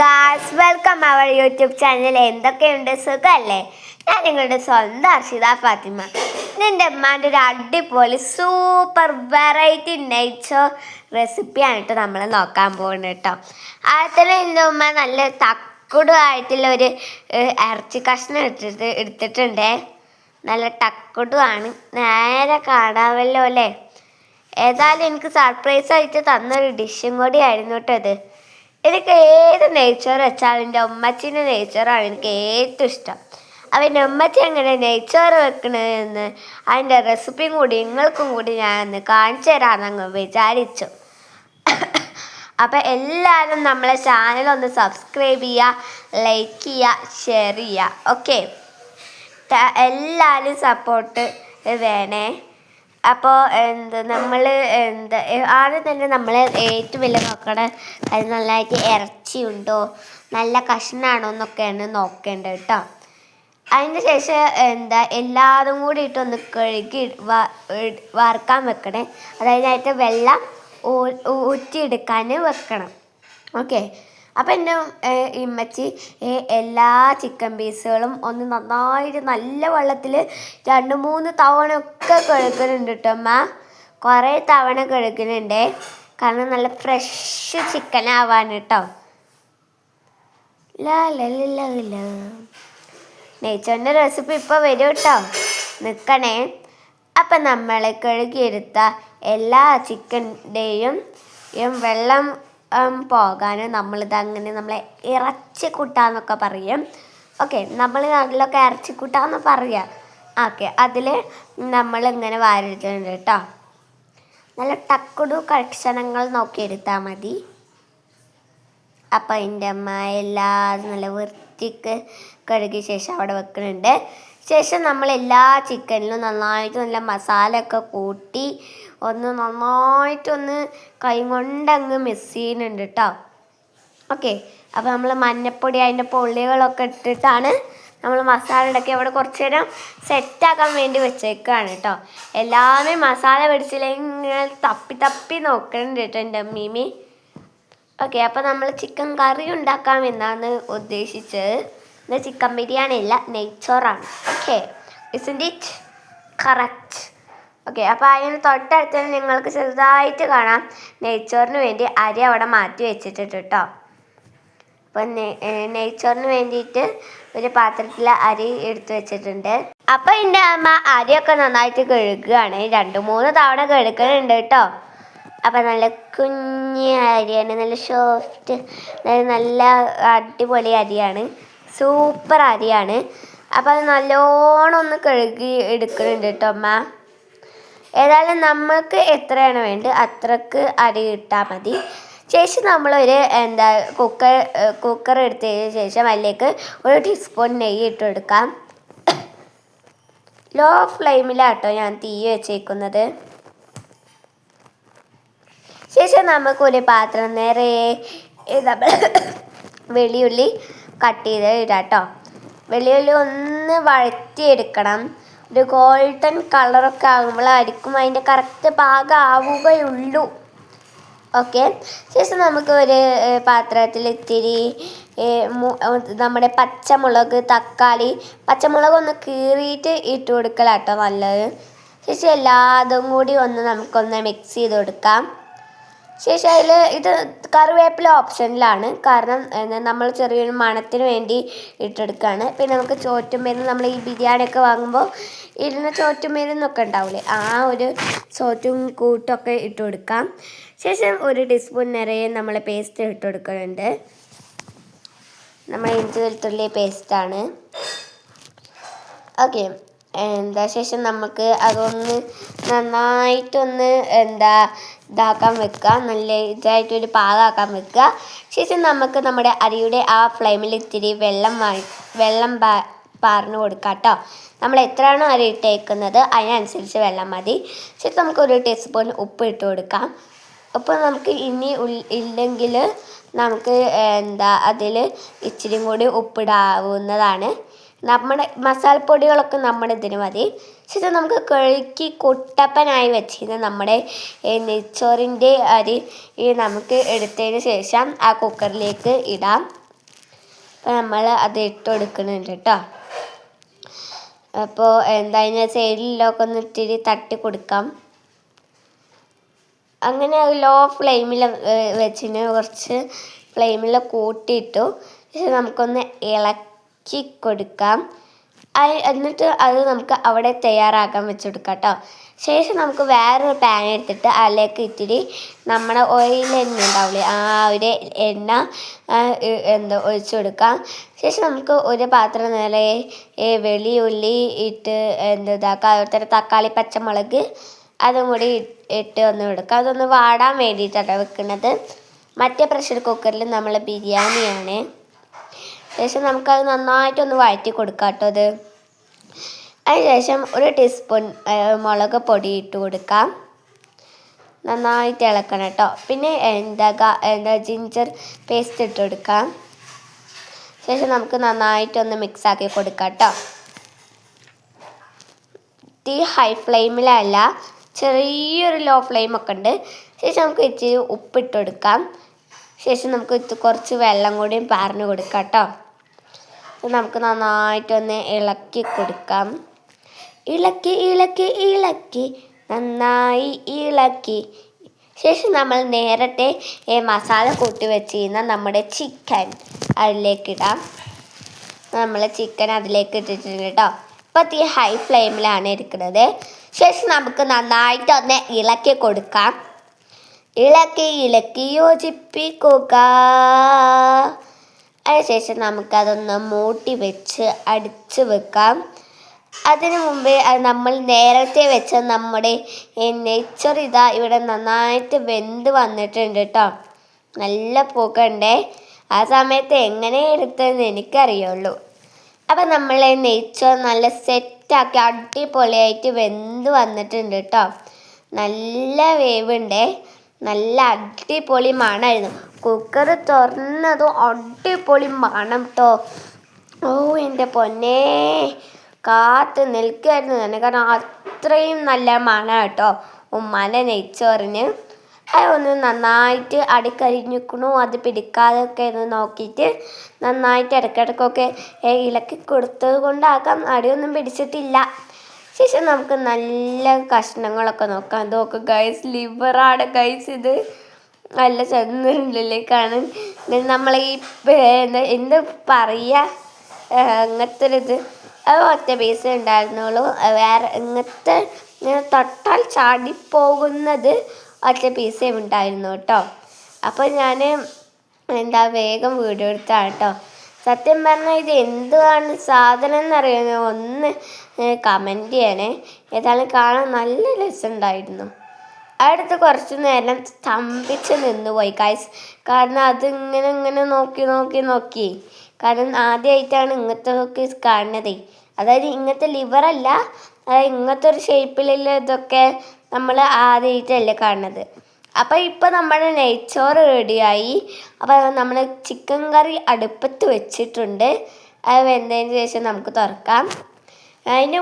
Guys welcome our YouTube channel. എന്തൊക്കെയുണ്ട്, സുഖമല്ലേ? ഞാൻ നിങ്ങളുടെ സ്വന്തം അർഷിത ഫാത്തിമ. എൻ്റെ ഉമ്മാൻ്റെ ഒരു അടിപൊളി സൂപ്പർ വെറൈറ്റി നെയ്ച്ചോർ റെസിപ്പിയാണ് നമ്മൾ നോക്കാൻ പോകുന്നത് കേട്ടോ. ആദ്യത്തിൽ എൻ്റെ ഉമ്മ നല്ല തക്കുടുമായിട്ടുള്ള ഒരു ഇറച്ചി കഷ്ണം എടുത്തിട്ടുണ്ടേ. നല്ല ടക്കുടുമാണ്, നേരെ കാണാമല്ലോ അല്ലേ. ഏതായാലും എനിക്ക് സർപ്രൈസ് ആയിട്ട് തന്നൊരു ഡിഷും കൂടി ആയിരുന്നു കേട്ടോ ഇത്. എനിക്ക് ഏത് നെയ്ച്ചോറ് വെച്ചാലും എൻ്റെ ഉമ്മച്ചീൻ്റെ നെയ്ച്ചോറാണ് എനിക്ക് ഏറ്റവും ഇഷ്ടം. അപ്പം എൻ്റെ ഉമ്മച്ചി എങ്ങനെ നെയ്ച്ചോറ് വെക്കണമെന്ന് അതിൻ്റെ റെസിപ്പിയും കൂടി നിങ്ങൾക്കും കൂടി ഞാൻ ഒന്ന് കാണിച്ചു തരാമെന്നങ്ങ് വിചാരിച്ചു. അപ്പം എല്ലാവരും നമ്മളെ ചാനലൊന്ന് സബ്സ്ക്രൈബ് ചെയ്യുക, ലൈക്ക് ചെയ്യുക, ഷെയർ ചെയ്യുക. ഓക്കെ, എല്ലാവരും സപ്പോർട്ട് വേണേ. അപ്പോൾ നമ്മൾ ആദ്യം തന്നെ നമ്മൾ ഏറ്റവും വലിയ നോക്കണം, അത് നല്ലതായിട്ട് ഇറച്ചി ഉണ്ടോ, നല്ല കഷ്ണമാണോ എന്നൊക്കെയാണ് നോക്കേണ്ടത് കേട്ടോ. അതിന് ശേഷം എല്ലാതും കൂടി ഇട്ടൊന്ന് കഴുകി വറുക്കാൻ വെക്കണേ. അതായത് വെള്ളം ഊറ്റിയെടുക്കാൻ വെക്കണം. ഓക്കെ, അപ്പം എൻ്റെ ഇമ്മച്ചി എല്ലാ ചിക്കൻ പീസുകളും ഒന്ന് നന്നായിട്ട് നല്ല വെള്ളത്തിൽ 2-3 തവണ ഒക്കെ കഴുകുന്നുണ്ട് കേട്ടോ അമ്മ. കുറേ തവണ കഴുകുന്നുണ്ട്, കാരണം നല്ല ഫ്രഷ് ചിക്കൻ ആവാൻ കേട്ടോ. നെയ്ച്ചോറിൻ്റെ റെസിപ്പി ഇപ്പോൾ വരും കേട്ടോ, നിൽക്കണേ. അപ്പം നമ്മൾ കഴുകിയെടുത്ത എല്ലാ ചിക്കൻ്റെയും വെള്ളം പോകാനും നമ്മളിതങ്ങനെ നമ്മളെ ഇറച്ചി കൂട്ടാന്നൊക്കെ പറയും. ഓക്കെ, നമ്മൾ നാട്ടിലൊക്കെ ഇറച്ചി കൂട്ടാന്ന് പറയാം. ഓക്കെ, അതിൽ നമ്മളിങ്ങനെ വാരിയിട്ടുണ്ട് കേട്ടോ. നല്ല ടക്കുടു കഷണങ്ങൾ നോക്കിയെടുത്താൽ മതി. അപ്പം എൻ്റെ അമ്മ എല്ലാം നല്ല വൃത്തിക്ക് കഴുകിയ ശേഷം അവിടെ വെക്കുന്നുണ്ട്. ശേഷം നമ്മൾ എല്ലാ ചിക്കനിലും നന്നായിട്ട് നല്ല മസാല ഒക്കെ കൂട്ടി ഒന്ന് നന്നായിട്ടൊന്ന് കൈ കൊണ്ടങ്ങ് മിക്സ് ചെയ്യുന്നുണ്ട് കേട്ടോ. ഓക്കെ, അപ്പോൾ നമ്മൾ മഞ്ഞപ്പൊടി അതിൻ്റെ പൊള്ളികളൊക്കെ ഇട്ടിട്ടാണ് നമ്മൾ മസാല ഉണ്ടാക്കി അവിടെ കുറച്ച് നേരം സെറ്റാക്കാൻ വേണ്ടി വെച്ചേക്കാണ് കേട്ടോ. എല്ലാവരും മസാല പിടിച്ചില്ലെങ്കിൽ തപ്പി നോക്കുന്നുണ്ട് കേട്ടോ എൻ്റെ മീമി. ഓക്കെ, അപ്പോൾ നമ്മൾ ചിക്കൻ കറി ഉണ്ടാക്കാമെന്നാണ് ഉദ്ദേശിച്ചത്. ഇത് ചിക്കൻ ബിരിയാണി അല്ല, നെയ്ച്ചോറാണ്. Okay, isn't it correct? Okay, അപ്പോൾ അതിന് തൊട്ടടുത്ത് നിങ്ങൾക്ക് ചെറുതായിട്ട് കാണാം നെയ്ച്ചോറിന് വേണ്ടി അരി അവിടെ മാറ്റി വെച്ചിട്ടുണ്ട് കേട്ടോ. അപ്പം നെയ്ച്ചോറിന് വേണ്ടിയിട്ട് ഒരു പാത്രത്തിൽ അരി എടുത്ത് വെച്ചിട്ടുണ്ട്. അപ്പം എൻ്റെ അമ്മ അരിയൊക്കെ നന്നായിട്ട് കഴുകുകയാണ്. 2-3 തവണ കഴുകുന്നുണ്ട് കേട്ടോ. അപ്പം നല്ല കുഞ്ഞ് അരിയാണ്, നല്ല സോഫ്റ്റ്, നല്ല അടിപൊളി അരിയാണ്, സൂപ്പർ അരിയാണ്. അപ്പം അത് നല്ലോണം ഒന്ന് കഴുകി എടുക്കുന്നുണ്ട് കേട്ടോ അമ്മ. ഏതായാലും നമ്മൾക്ക് എത്രയാണ് വേണ്ടത് അത്രക്ക് അരി ഇട്ടാൽ മതി. ശേഷം നമ്മളൊരു കുക്കർ എടുത്തതിന് ശേഷം അതിലേക്ക് 1 ടീസ്പൂൺ നെയ്യ് ഇട്ട് കൊടുക്കാം. ലോ ഫ്ലെയിമിലാട്ടോ ഞാൻ തീ വെച്ചേക്കുന്നത്. ശേഷം നമുക്കൊരു പാത്രം നിറയെ വെള്ളിയുള്ളി കട്ട് ചെയ്ത് ഇടാം കേട്ടോ. വെള്ളിയുള്ളി ഒന്ന് വഴറ്റിയെടുക്കണം. ഒരു ഗോൾഡൻ കളറൊക്കെ ആകുമ്പോഴായിരിക്കും അതിൻ്റെ കറക്റ്റ് പാകം ആവുകയുള്ളൂ. ഓക്കെ, ശേഷം നമുക്ക് ഒരു പാത്രത്തിൽ ഇത്തിരി നമ്മുടെ പച്ചമുളക്, തക്കാളി, പച്ചമുളക് ഒന്ന് കീറിയിട്ട് ഇട്ട് കൊടുക്കലാട്ടോ നല്ലത്. ശേഷം എല്ലാതും കൂടി നമുക്കൊന്ന് മിക്സ് ചെയ്ത് കൊടുക്കാം. ശേഷം അതിൽ ഇത് കറിവേപ്പില ഓപ്ഷനിലാണ്, കാരണം നമ്മൾ ചെറിയൊരു മണത്തിന് വേണ്ടി ഇട്ടെടുക്കുകയാണ്. പിന്നെ നമുക്ക് ചോറ്റുമരുന്ന്, നമ്മൾ ഈ ബിരിയാണിയൊക്കെ വാങ്ങുമ്പോൾ ഇരുന്ന് ചോറ്റുമരുന്നൊക്കെ ഉണ്ടാവില്ലേ, ആ ഒരു ചോറ്റും കൂട്ടൊക്കെ ഇട്ട് കൊടുക്കാം. ശേഷം 1 ടീസ്പൂൺ നിറയെ നമ്മൾ പേസ്റ്റ് ഇട്ട് കൊടുക്കുന്നുണ്ട്. നമ്മൾ ഇഞ്ചി വെളുത്തുള്ളി പേസ്റ്റാണ്. ഓക്കെ, ശേഷം നമുക്ക് അതൊന്ന് നന്നായിട്ടൊന്ന് ഇതാക്കാൻ വെക്കുക, നല്ല ഇതായിട്ടൊരു പാകമാക്കാൻ വെക്കുക. ശേഷം നമുക്ക് നമ്മുടെ അരിയുടെ ആ ഫ്ലെയിമിൽ ഇത്തിരി വെള്ളം പാർന്ന് കൊടുക്കാം കേട്ടോ. നമ്മൾ എത്രയാണോ അരി ഇട്ടേക്കുന്നത് അതിനനുസരിച്ച് വെള്ളം മതി. ശേഷം നമുക്ക് 1 ടീസ്പൂൺ ഉപ്പ് ഇട്ട് കൊടുക്കാം. ഉപ്പ് നമുക്ക് ഇനി ഇല്ലെങ്കിൽ നമുക്ക് അതിൽ ഇച്ചിരി കൂടി ഉപ്പിടാവുന്നതാണ്. നമ്മുടെ മസാലപ്പൊടികളൊക്കെ നമ്മുടെ ഇതിന് മതി. ശേഷം നമുക്ക് കഴുകി കുട്ടപ്പനായി വെച്ചിരുന്ന നമ്മുടെ നെയ്ച്ചോറിൻ്റെ അരി നമുക്ക് എടുത്തതിന് ശേഷം ആ കുക്കറിലേക്ക് ഇടാം. അപ്പോൾ നമ്മൾ അത് ഇട്ട് കൊടുക്കുന്നുണ്ട് കേട്ടോ. അപ്പോൾ അതിൻ്റെ സൈഡിലൊക്കെ ഒന്ന് ഇത്തിരി തട്ടി കൊടുക്കാം. അങ്ങനെ ലോ ഫ്ലെയിമിൽ വെച്ചിന് കുറച്ച് ഫ്ലെയിമിൽ കൂട്ടിയിട്ടു. പക്ഷെ നമുക്കൊന്ന് ഇളക്കി കൊടുക്കാം. എന്നിട്ട് അത് നമുക്ക് അവിടെ തയ്യാറാക്കാൻ വെച്ചെടുക്കാം കേട്ടോ. ശേഷം നമുക്ക് വേറൊരു പാൻ എടുത്തിട്ട് അതിലേക്ക് ഇത്തിരി നമ്മുടെ ഓയിൽ എണ്ണ ഉണ്ടാവില്ലേ, ആ ഒരു എണ്ണ ഒഴിച്ചു കൊടുക്കാം. ശേഷം നമുക്ക് ഒരു പാത്രം നിറയെ വെളിയുള്ളി ഇട്ട് ഇതാക്കാം. അതുപോലെ തക്കാളി, പച്ചമുളക് അതും കൂടി ഇട്ട് ഒന്ന് എടുക്കാം. അതൊന്ന് വാടാൻ വേണ്ടിയിട്ടാണ് വെക്കുന്നത്. മറ്റേ പ്രഷർ കുക്കറിൽ നമ്മൾ ബിരിയാണിയാണ്. ശേഷം നമുക്കത് നന്നായിട്ടൊന്ന് വഴറ്റി കൊടുക്കാം കേട്ടോ. അതിനുശേഷം ഒരു ടീസ്പൂൺ മുളക് പൊടി ഇട്ട് കൊടുക്കാം. നന്നായിട്ട് ഇളക്കണം കേട്ടോ. പിന്നെ ജിഞ്ചർ പേസ്റ്റ് ഇട്ട് കൊടുക്കാം. ശേഷം നമുക്ക് നന്നായിട്ടൊന്ന് മിക്സാക്കി കൊടുക്കാം കേട്ടോ. തീ ഹൈ ഫ്ലെയിമിലല്ല, ചെറിയൊരു ലോ ഫ്ലെയിമൊക്കെ ഉണ്ട്. ശേഷം നമുക്ക് ഇച്ചിരി ഉപ്പിട്ട് കൊടുക്കാം. ശേഷം നമുക്ക് കുറച്ച് വെള്ളം കൂടിയും പാർന്ന് കൊടുക്കാം കേട്ടോ. നമുക്ക് നന്നായിട്ടൊന്ന് ഇളക്കി കൊടുക്കാം. ഇളക്കി നന്നായി ഇളക്കി ശേഷം നമ്മൾ നേരത്തെ മസാല കൂട്ടി വെച്ചിരുന്ന നമ്മുടെ ചിക്കൻ അതിലേക്കിടാം. നമ്മൾ ചിക്കൻ അതിലേക്ക് ഇട്ടിട്ടുണ്ട് കേട്ടോ. ഇപ്പോൾ തീ ഹൈ ഫ്ലെയിമിലാണ് ഇരിക്കുന്നത്. ശേഷം നമുക്ക് നന്നായിട്ടൊന്ന് ഇളക്കി കൊടുക്കാം. ഇളക്കി യോജിപ്പിക്കുക. അതിനുശേഷം നമുക്കതൊന്ന് മൂട്ടി വെച്ച് അടിച്ച് വെക്കാം. അതിനു മുമ്പേ നമ്മൾ നേരത്തെ വെച്ച നമ്മുടെ നെയ്ച്ചോറ് ഇവിടെ നന്നായിട്ട് വെന്ത് വന്നിട്ടുണ്ട് കേട്ടോ. നല്ല പുകയുണ്ടേ. ആ സമയത്ത് എങ്ങനെ എടുത്തതെന്ന് എനിക്കറിയുള്ളൂ. അപ്പം നമ്മൾ നെയ്ച്ചോറ് നല്ല സെറ്റാക്കി അടിപൊളിയായിട്ട് വെന്ത് വന്നിട്ടുണ്ട് കേട്ടോ. നല്ല വേവുണ്ടേ. നല്ല അടിപൊളി മണമായിരുന്നു. കുക്കർ തുറന്നതും അടിപൊളി മണം കേട്ടോ. ഓ എൻ്റെ പൊന്നേ, കാത്ത് നിൽക്കുകയായിരുന്നു തന്നെ. കാരണം അത്രയും നല്ല മണം കേട്ടോ ഉമ്മാൻ്റെ നെയ്ച്ചോറിന്. അതൊന്ന് നന്നായിട്ട് അടിക്കരിഞ്ഞിക്കണു, അത് പിടിക്കാതൊക്കെ ഒന്ന് നോക്കിയിട്ട് നന്നായിട്ട് ഇടയ്ക്കിടയ്ക്കൊക്കെ ഇളക്കി കൊടുത്തത് കൊണ്ടാക്കാം അടിയൊന്നും പിടിച്ചിട്ടില്ല. ശേഷം നമുക്ക് നല്ല കഷ്ണങ്ങളൊക്കെ നോക്കാം. ഇതൊക്കെ ഗൈസ് ലിവറാണ് ഗൈസ്. ഇത് നല്ല ചെന്നിട്ടുണ്ടല്ലേ കാണാൻ. നമ്മൾ ഈ എന്ത് പറയുക, അങ്ങനത്തെ ഒരു അത് ഒറ്റ പീസ് ഉണ്ടായിരുന്നുള്ളൂ. വേറെ ഇങ്ങനത്തെ ഇങ്ങനെ തൊട്ടാൽ ചാടിപ്പോകുന്നത് ഒറ്റ പീസേ ഉണ്ടായിരുന്നു കേട്ടോ. അപ്പോൾ ഞാൻ വേഗം വീഡിയോ എടുത്താണ് കേട്ടോ. സത്യം പറഞ്ഞാൽ ഇത് എന്താണ് സാധനം എന്നറിയുന്നത് ഒന്ന് കമൻറ്റ് ചെയ്യണേ. ഏതായാലും കാണാൻ നല്ല രസമുണ്ടായിരുന്നു. അടുത്ത് കുറച്ച് നേരം സ്തംഭിച്ച് നിന്നുപോയി ഗൈസ്. കാരണം അതിങ്ങനെ നോക്കി. കാരണം ആദ്യമായിട്ടാണ് ഇങ്ങനത്തെ ഒക്കെ കാണുന്നത്. അതായത് ഇങ്ങനത്തെ ലിവറല്ല, അതായത് ഇങ്ങനത്തെ ഒരു ഷേപ്പിലുള്ള ഇതൊക്കെ നമ്മൾ ആദ്യമായിട്ടല്ലേ കാണുന്നത്. അപ്പോൾ ഇപ്പോൾ നമ്മുടെ നെയ്ച്ചോറ് റെഡിയായി. അപ്പോൾ നമ്മൾ ചിക്കൻ കറി അടുപ്പത്ത് വെച്ചിട്ടുണ്ട്. അത് വെന്തതിന് ശേഷം നമുക്ക് തുറക്കാം. അതിന്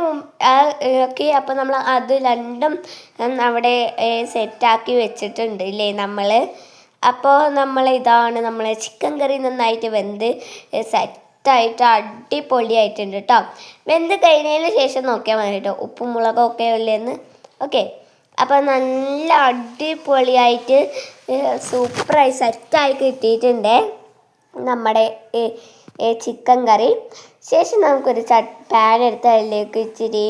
ഓക്കെ. അപ്പോൾ നമ്മൾ അത് രണ്ടും അവിടെ സെറ്റാക്കി വെച്ചിട്ടുണ്ട് ഇല്ലേ നമ്മൾ. അപ്പോൾ ഇതാണ് നമ്മളെ ചിക്കൻ കറി നന്നായിട്ട് വെന്ത് സെറ്റായിട്ട് അടിപൊളിയായിട്ടുണ്ട് കേട്ടോ. വെന്ത് കഴിഞ്ഞതിന് ശേഷം നോക്കിയാൽ മതി കേട്ടോ ഉപ്പും മുളകൊക്കെ ഉള്ളതെന്ന്. ഓക്കെ. അപ്പോൾ നല്ല അടിപൊളിയായിട്ട് സൂപ്പറായി സെറ്റായി കിട്ടിയിട്ടുണ്ട് നമ്മുടെ ചിക്കൻ കറി. ശേഷം നമുക്കൊരു പാൻ എടുത്ത് അതിലേക്ക് ഇച്ചിരി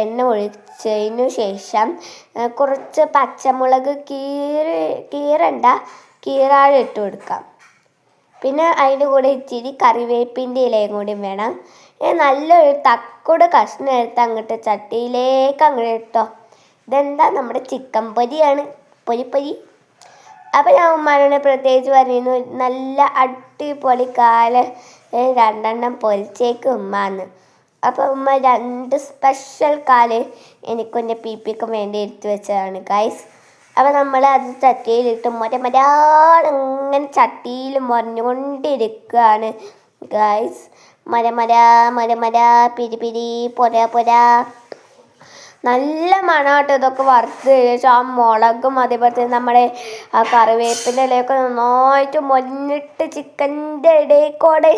എണ്ണ ഒഴിച്ചതിനു ശേഷം കുറച്ച് പച്ചമുളക് കീറാതെ ഇട്ട് കൊടുക്കാം. പിന്നെ അതിൻ്റെ കൂടെ ഇച്ചിരി കറിവേപ്പിൻ്റെ ഇലയും കൂടി വേണം. നല്ലൊരു തക്കോട് കഷ്ണം എടുത്ത് അങ്ങോട്ട് ചട്ടിയിലേക്ക് അങ്ങോട്ട് ഇട്ടോ. ഇതെന്താ നമ്മുടെ ചിക്കൻ പൊരിയാണ്, പൊരി. അപ്പം ഞാൻ ഉമ്മാനോട് പ്രത്യേകിച്ച് പറയുന്നു, നല്ല അടിപൊളി രണ്ടെണ്ണം പൊരിച്ചേക്ക് ഉമ്മാന്ന്. അപ്പോൾ ഉമ്മ 2 സ്പെഷ്യൽ എനിക്കൊൻ്റെ പിക്കും വേണ്ടി എടുത്തു വെച്ചതാണ് ഗൈസ്. അപ്പോൾ നമ്മൾ അത് ചട്ടിയിലിട്ട് മൊരമൊരാളിങ്ങനെ ചട്ടിയിൽ മൊരഞ്ഞുകൊണ്ടിരിക്കുകയാണ്. ഗൈസ്. മരമര മരമര പിരി പിരി പൊര പൊര. നല്ല മണമാട്ടോ ഇതൊക്കെ വറുത്ത് ആ മുളകും അതേപോലെ തന്നെ നമ്മുടെ ആ കറിവേപ്പിൻ്റെ ഇലയൊക്കെ നന്നായിട്ട് മൊന്നിട്ട് ചിക്കൻ്റെ ഇടയിൽക്കൂടെ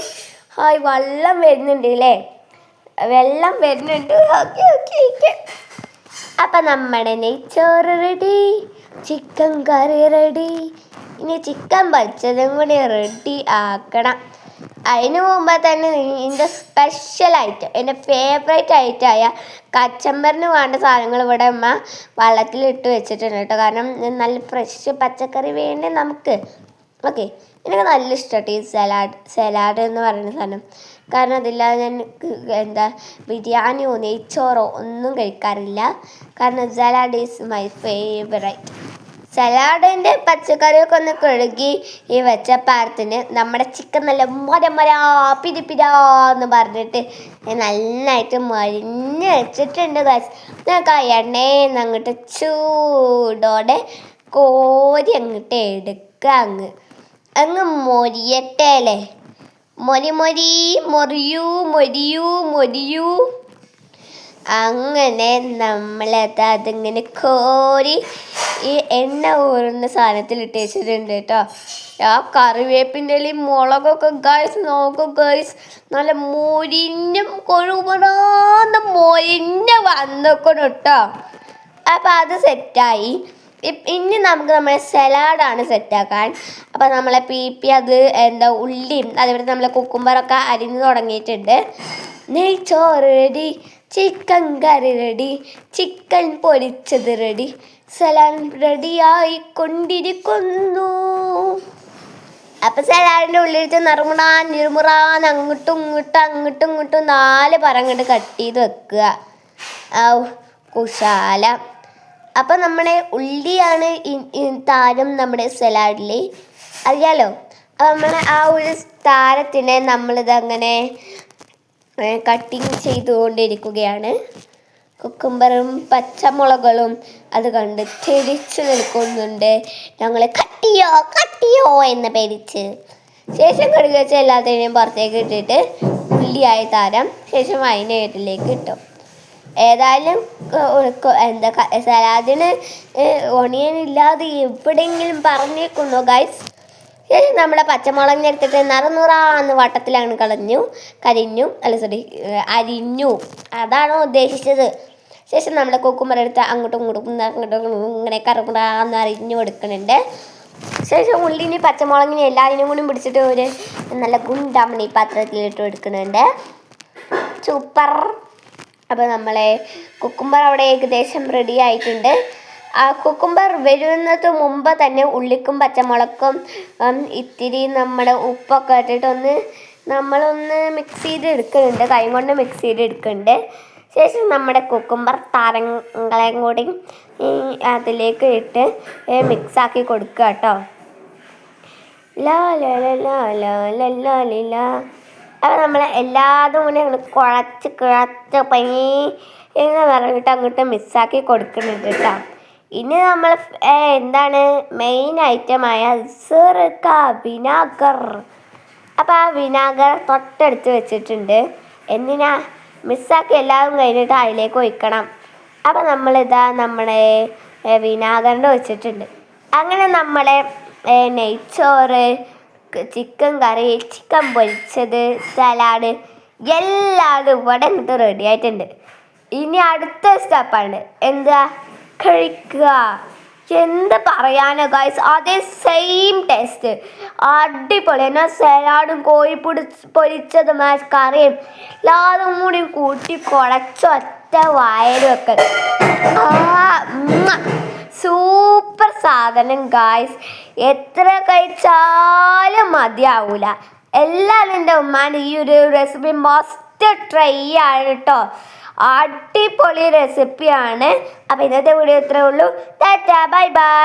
ഹായ് വെള്ളം വരുന്നുണ്ട് അല്ലേ, വെള്ളം വരുന്നുണ്ട്. Okay okay okay. അപ്പം നമ്മുടെ നെയ്ച്ചോറ് റെഡി, ചിക്കൻ കറി റെഡി. ഇനി ചിക്കൻ പൊരിച്ചതും കൂടി റെഡി ആക്കണം. അതിന് മുമ്പ് തന്നെ എൻ്റെ സ്പെഷ്യൽ ഐറ്റം, എൻ്റെ ഫേവറേറ്റ് ഐറ്റമായ കച്ചമ്പറിന് വേണ്ട സാധനങ്ങൾ ഇവിടെ അമ്മ വെള്ളത്തിലിട്ട് വെച്ചിട്ടുണ്ട് കേട്ടോ. കാരണം നല്ല ഫ്രഷ് പച്ചക്കറി വേണ്ടേ നമുക്ക്. ഓക്കെ, എനിക്ക് നല്ല ഇഷ്ടമായിട്ട് ഈ സലാഡ് എന്ന് പറയുന്ന സാധനം. കാരണം അതില്ലാതെ ഞാൻ ബിരിയാണിയോ നെയ്ച്ചോറോ ഒന്നും കഴിക്കാറില്ല. കാരണം സലാഡ് ഈസ് മൈ ഫേവറേറ്റ്. സലാഡിൻ്റെ പച്ചക്കറിയൊക്കെ ഒന്ന് കഴുകി ഈ വെച്ച പാരത്തിന് നമ്മുടെ ചിക്കൻ നല്ല മരമരാ പിരിപ്പിരാന്ന് പറഞ്ഞിട്ട് നന്നായിട്ട് മരിഞ്ഞ് വെച്ചിട്ടുണ്ട് ഗൈസ്. നമുക്ക് ആ എണ്ണയിൽ അങ്ങോട്ട് ചൂടോടെ കോരി അങ്ങോട്ട് എടുക്കുക. അങ്ങ് മൊരിയട്ടെ അല്ലേ, മൊരിയൂ. അങ്ങനെ അതിങ്ങനെ കോരി ഈ എണ്ണ ഊറുന്ന സാധനത്തിൽ ഇട്ട് വെച്ചിട്ടുണ്ട് കേട്ടോ. ആ കറിവേപ്പിൻ്റെ ഇലയും മുളകൊക്കെ ഗൈസ് നോക്കും ഗൈസ്, നല്ല മൊരിഞ്ഞ് വന്നേക്കണം കേട്ടോ. അപ്പം അത് സെറ്റായി. ഇനി നമുക്ക് നമ്മളെ സലാഡാണ് സെറ്റാക്കാൻ. അപ്പം നമ്മളെ അത് ഉള്ളിയും അതേപോലെ നമ്മളെ കുക്കുംബറൊക്കെ അരിഞ്ഞ് തുടങ്ങിയിട്ടുണ്ട്. നെയ്ച്ചോറ് റെഡി, ചിക്കൻ കറി റെഡി, ചിക്കൻ പൊരിച്ചത് റെഡി, സലാഡ് റെഡിയായി കൊണ്ടിരിക്കുന്നു. അപ്പം സലാഡിൻ്റെ ഉള്ളിലിട്ട് നിറുമുറാന്ന് അങ്ങോട്ടും ഇങ്ങോട്ടും 4 പറങ്ങോട്ട് കട്ട് ചെയ്ത് വെക്കുക. കുശാല. അപ്പം നമ്മുടെ ഉള്ളിയാണ് താരം നമ്മുടെ സലാഡിൽ, അറിയാലോ. അപ്പം നമ്മൾ ആ ഒരു താരത്തിനെ നമ്മളിതങ്ങനെ കട്ടിങ് ചെയ്തുകൊണ്ടിരിക്കുകയാണ്. കുക്കുംബറും പച്ചമുളകുകളും അത് കണ്ട് തിരിച്ചു നിൽക്കുന്നുണ്ട്. ഞങ്ങൾ കട്ടിയോ എന്ന് പേടിച്ച്. ശേഷം കടുക് വെച്ച് എല്ലാത്തിനെയും പുറത്തേക്ക് ഇട്ടിട്ട് ഉള്ളിയായി താരം ശേഷം അതിൻ്റെ വീട്ടിലേക്ക് ഇട്ടു. ഏതായാലും സലാഡിന് ഒണിയൻ ഇല്ലാതെ എവിടെയെങ്കിലും പറഞ്ഞേക്കുന്നു ഗൈസ്. ശേഷം നമ്മുടെ പച്ചമുളകിനെ എടുത്തിട്ട് നിറന്നുറാന്ന് വട്ടത്തിലാണ് അരിഞ്ഞു. അതാണോ ഉദ്ദേശിച്ചത്. ശേഷം നമ്മുടെ കുക്കുംബർ എടുത്ത് അങ്ങോട്ടും ഇങ്ങനെ കറുകുറാന്ന് അരിഞ്ഞു കൊടുക്കുന്നുണ്ട്. ശേഷം ഉള്ളിന് പച്ചമുളകിനെ എല്ലാതിനും കൂടി പിടിച്ചിട്ട് ഒരു നല്ല ഗുണ്ടമണി പാത്രത്തിലിട്ട് എടുക്കുന്നുണ്ട്. സൂപ്പർ. അപ്പോൾ നമ്മളെ കുക്കുംബർ അവിടെ ഏകദേശം റെഡി ആയിട്ടുണ്ട്. ആ കുക്കുംബർ വരുന്നത് മുമ്പ് തന്നെ ഉള്ളിക്കും പച്ചമുളകും ഇത്തിരി നമ്മുടെ ഉപ്പൊക്കെ ഇട്ടിട്ട് നമ്മളൊന്ന് മിക്സ് ചെയ്തെടുക്കുന്നുണ്ട്, കൈ കൊണ്ട് മിക്സ് ചെയ്തെടുക്കുന്നുണ്ട്. ശേഷം നമ്മുടെ കുക്കുംബർ താരങ്ങളെയും കൂടി അതിലേക്ക് ഇട്ട് മിക്സാക്കി കൊടുക്കുക കേട്ടോ. അപ്പോൾ നമ്മൾ എല്ലാതും കൂടി കുഴച്ച് എന്ന് പറഞ്ഞിട്ട് അങ്ങോട്ട് മിക്സാക്കി കൊടുക്കുന്നുണ്ട് കേട്ടോ. ഇനി നമ്മൾ മെയിൻ ഐറ്റമായ വിനാഗർ. അപ്പോൾ ആ വിനാഗർ തൊട്ടടുത്ത് വെച്ചിട്ടുണ്ട്. എന്തിനാ മിക്സാക്കി എല്ലാവരും കഴിഞ്ഞിട്ട് അതിലേക്ക് ഒഴിക്കണം. അപ്പോൾ നമ്മളെ വിനാഗറിൻ്റെ വെച്ചിട്ടുണ്ട്. അങ്ങനെ നമ്മളെ നെയ്ച്ചോറ്, ചിക്കൻ കറി, ചിക്കൻ പൊരിച്ചത്, സലാഡ് എല്ലാവരും ഇവിടെ ഇങ്ങോട്ട് റെഡി ആയിട്ടുണ്ട്. ഇനി അടുത്ത സ്റ്റെപ്പാണ് കഴിക്കുക. എന്ത് പറയാനോ ഗൈസ്, അതേ സെയിം ടേസ്റ്റ്, അടിപൊളി. എന്നാൽ സലാഡും കോഴി പൊരിച്ചതും കറിയും എല്ലാതും കൂടി കൂട്ടി കുഴച്ചൊറ്റ വായിൽ വെക്കൽ. സൂപ്പർ സാധനം ഗൈസ്, എത്ര കഴിച്ചാലും മതിയാവൂല. എല്ലാവരും എൻ്റെ ഉമ്മാൻ്റെ ഈ ഒരു റെസിപ്പി മസ്റ്റ് ട്രൈ ആണ് കേട്ടോ. അടിപൊളി റെസിപ്പിയാണ്. അപ്പോൾ ഇന്നത്തെ വീഡിയോ ഇത്രയേ ഉള്ളൂ. Tata, bye bye.